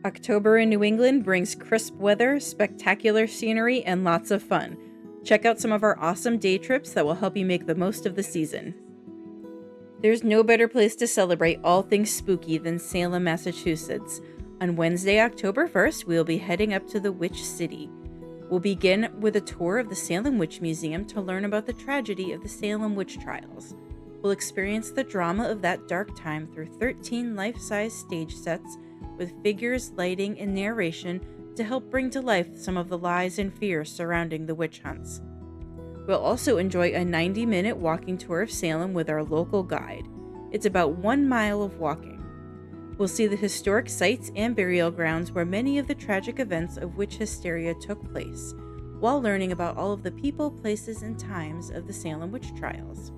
October in New England brings crisp weather, spectacular scenery, and lots of fun. Check out some of our awesome day trips that will help you make the most of the season. There's no better place to celebrate all things spooky than Salem, Massachusetts. On Wednesday, October 1st, we will be heading up to the Witch City. We'll begin with a tour of the Salem Witch Museum to learn about the tragedy of the Salem witch trials. We'll experience the drama of that dark time through 13 life-size stage sets with figures, lighting, and narration to help bring to life some of the lies and fears surrounding the witch hunts. We'll also enjoy a 90-minute walking tour of Salem with our local guide. It's about 1 mile of walking. We'll see the historic sites and burial grounds where many of the tragic events of witch hysteria took place, while learning about all of the people, places, and times of the Salem witch trials.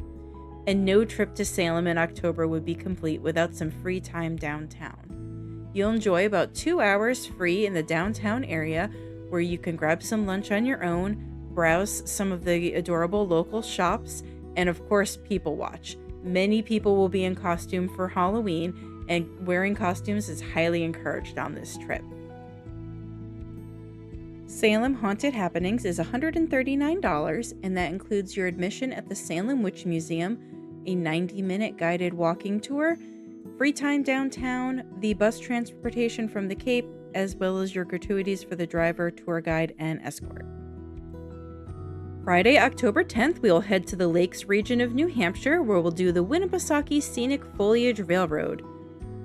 And no trip to Salem in October would be complete without some free time downtown. You'll enjoy about 2 hours free in the downtown area where you can grab some lunch on your own, browse some of the adorable local shops, and of course, people watch. Many people will be in costume for Halloween, and wearing costumes is highly encouraged on this trip. Salem Haunted Happenings is $139, and that includes your admission at the Salem Witch Museum, a 90-minute guided walking tour, free time downtown, the bus transportation from the Cape, as well as your gratuities for the driver, tour guide, and escort. Friday, October 10th, we'll head to the Lakes region of New Hampshire, where we'll do the Winnipesaukee Scenic Foliage Railroad.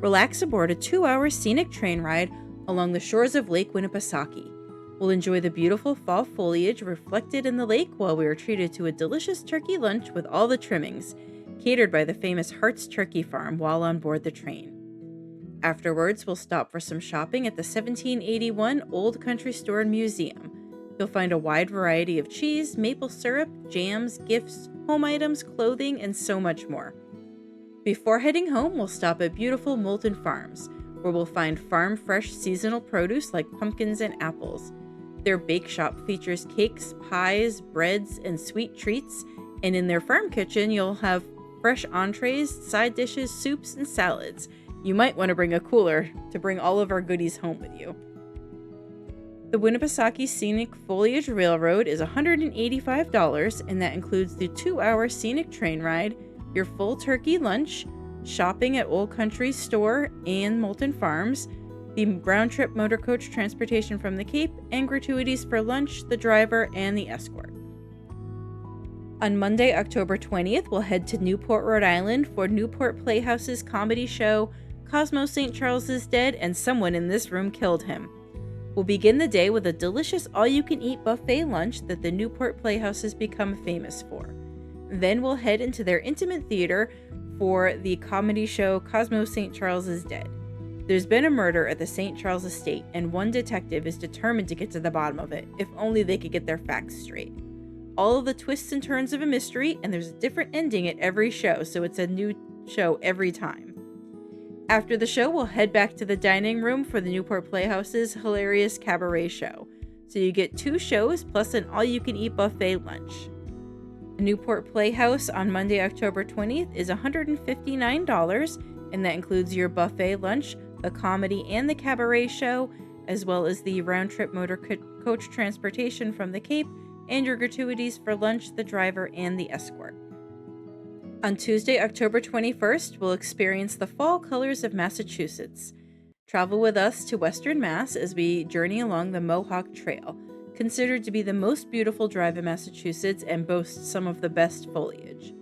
Relax aboard a 2-hour scenic train ride along the shores of Lake Winnipesaukee. We'll enjoy the beautiful fall foliage reflected in the lake while we are treated to a delicious turkey lunch with all the trimmings, catered by the famous Hart's Turkey Farm while on board the train. Afterwards, we'll stop for some shopping at the 1781 Old Country Store and Museum. You'll find a wide variety of cheese, maple syrup, jams, gifts, home items, clothing, and so much more. Before heading home, we'll stop at beautiful Moulton Farms, where we'll find farm-fresh seasonal produce like pumpkins and apples. Their bake shop features cakes, pies, breads, and sweet treats, and in their farm kitchen, you'll have fresh entrees, side dishes, soups, and salads. You might want to bring a cooler to bring all of our goodies home with you. The Winnipesaukee Scenic Foliage Railroad is $185, and that includes the 2-hour scenic train ride, your full turkey lunch, shopping at Old Country Store and Moulton Farms, the round-trip motor coach transportation from the Cape, and gratuities for lunch, the driver, and the escort. On Monday, October 20th, we'll head to Newport, Rhode Island for Newport Playhouse's comedy show, Cosmo St. Charles is Dead and Someone in This Room Killed Him. We'll begin the day with a delicious all-you-can-eat buffet lunch that the Newport Playhouse has become famous for. Then we'll head into their intimate theater for the comedy show Cosmo St. Charles is Dead. There's been a murder at the St. Charles estate, and one detective is determined to get to the bottom of it, if only they could get their facts straight. All of the twists and turns of a mystery, and there's a different ending at every show, so it's a new show every time. After the show, we'll head back to the dining room for the Newport Playhouse's hilarious cabaret show. So you get 2 shows plus an all-you-can-eat buffet lunch. The Newport Playhouse on Monday, October 20th is $159, and that includes your buffet lunch, the comedy and the cabaret show, as well as the round-trip motor coach transportation from the Cape, and your gratuities for lunch, the driver, and the escort. On Tuesday, October 21st, we'll experience the fall colors of Massachusetts. Travel with us to Western Mass as we journey along the Mohawk Trail, considered to be the most beautiful drive in Massachusetts and boasts some of the best foliage.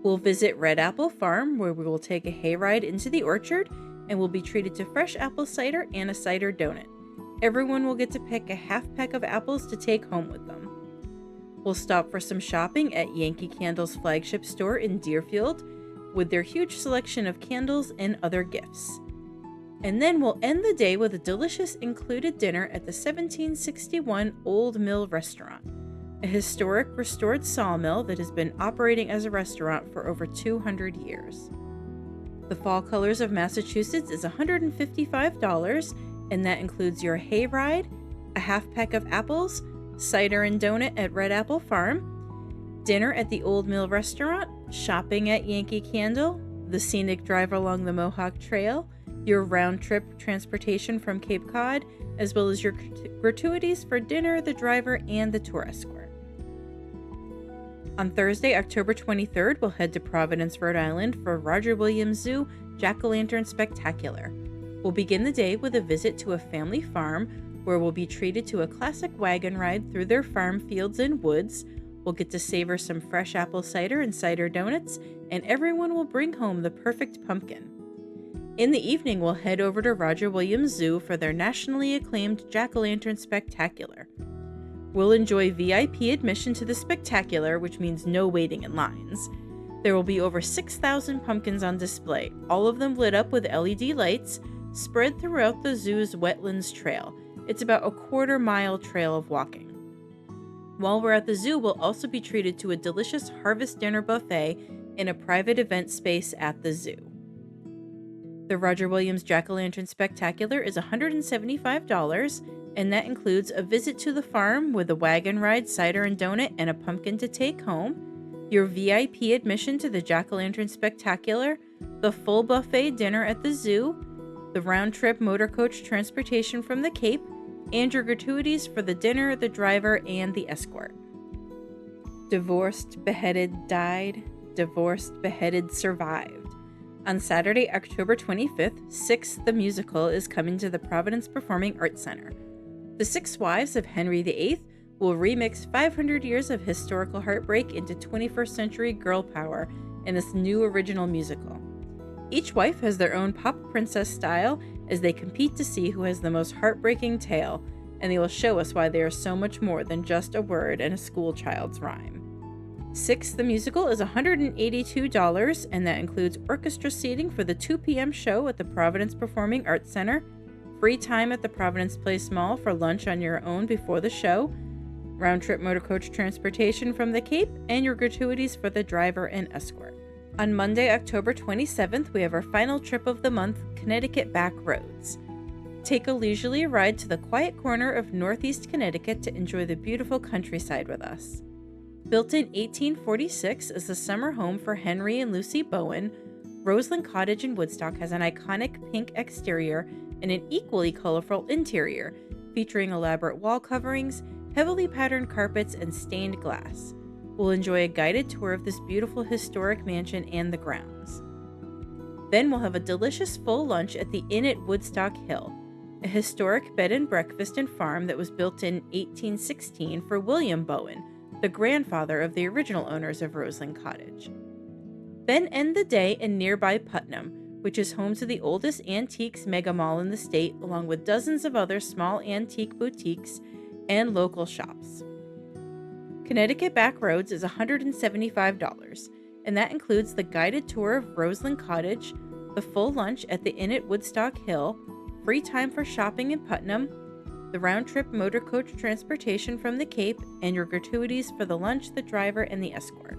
We'll visit Red Apple Farm, where we will take a hayride into the orchard, and we'll be treated to fresh apple cider and a cider donut. Everyone will get to pick a half peck of apples to take home with them. We'll stop for some shopping at Yankee Candle's flagship store in Deerfield, with their huge selection of candles and other gifts. And then we'll end the day with a delicious included dinner at the 1761 Old Mill Restaurant, a historic restored sawmill that has been operating as a restaurant for over 200 years. The Fall Colors of Massachusetts is $155, and that includes your hayride, a half peck of apples, cider and donut at Red Apple Farm, dinner at the Old Mill Restaurant, shopping at Yankee Candle, the scenic drive along the Mohawk Trail, your round-trip transportation from Cape Cod, as well as your gratuities for dinner, the driver, and the tour escort. On Thursday, October 23rd, we'll head to Providence, Rhode Island for Roger Williams Zoo Jack-O-Lantern Spectacular. We'll begin the day with a visit to a family farm where we'll be treated to a classic wagon ride through their farm fields and woods. We'll get to savor some fresh apple cider and cider donuts, and everyone will bring home the perfect pumpkin. In the evening, we'll head over to Roger Williams Zoo for their nationally acclaimed Jack-O-Lantern Spectacular. We'll enjoy VIP admission to the spectacular, which means no waiting in lines. There will be over 6,000 pumpkins on display, all of them lit up with LED lights, spread throughout the zoo's wetlands trail. It's about a quarter-mile trail of walking. While we're at the zoo, we'll also be treated to a delicious harvest dinner buffet in a private event space at the zoo. The Roger Williams Jack-O-Lantern Spectacular is $175, and that includes a visit to the farm with a wagon ride, cider and donut, and a pumpkin to take home, your VIP admission to the Jack-O-Lantern Spectacular, the full buffet dinner at the zoo, the round-trip motor coach transportation from the Cape, and your gratuities for the dinner, the driver, and the escort. Divorced, beheaded, died. Divorced, beheaded, survived. On Saturday, October 25th, Six the Musical is coming to the Providence Performing Arts Center. The Six Wives of Henry VIII will remix 500 years of historical heartbreak into 21st century girl power in this new original musical. Each wife has their own pop princess style as they compete to see who has the most heartbreaking tale, and they will show us why they are so much more than just a word and a schoolchild's rhyme. Six the Musical is $182, and that includes orchestra seating for the 2 p.m. show at the Providence Performing Arts Center, free time at the Providence Place Mall for lunch on your own before the show, round-trip motor coach transportation from the Cape, and your gratuities for the driver and escort. On Monday, October 27th, we have our final trip of the month, Connecticut Back Roads. Take a leisurely ride to the quiet corner of Northeast Connecticut to enjoy the beautiful countryside with us. Built in 1846 as the summer home for Henry and Lucy Bowen, Roseland Cottage in Woodstock has an iconic pink exterior and an equally colorful interior, featuring elaborate wall coverings, heavily patterned carpets, and stained glass. We'll enjoy a guided tour of this beautiful historic mansion and the grounds. Then we'll have a delicious full lunch at the Inn at Woodstock Hill, a historic bed and breakfast and farm that was built in 1816 for William Bowen, the grandfather of the original owners of Roseland Cottage. Then end the day in nearby Putnam, which is home to the oldest antiques mega mall in the state, along with dozens of other small antique boutiques and local shops. Connecticut Back Roads is $175, and that includes the guided tour of Roseland Cottage, the full lunch at the Inn at Woodstock Hill, free time for shopping in Putnam, the round-trip motor coach transportation from the Cape, and your gratuities for the lunch, the driver, and the escort.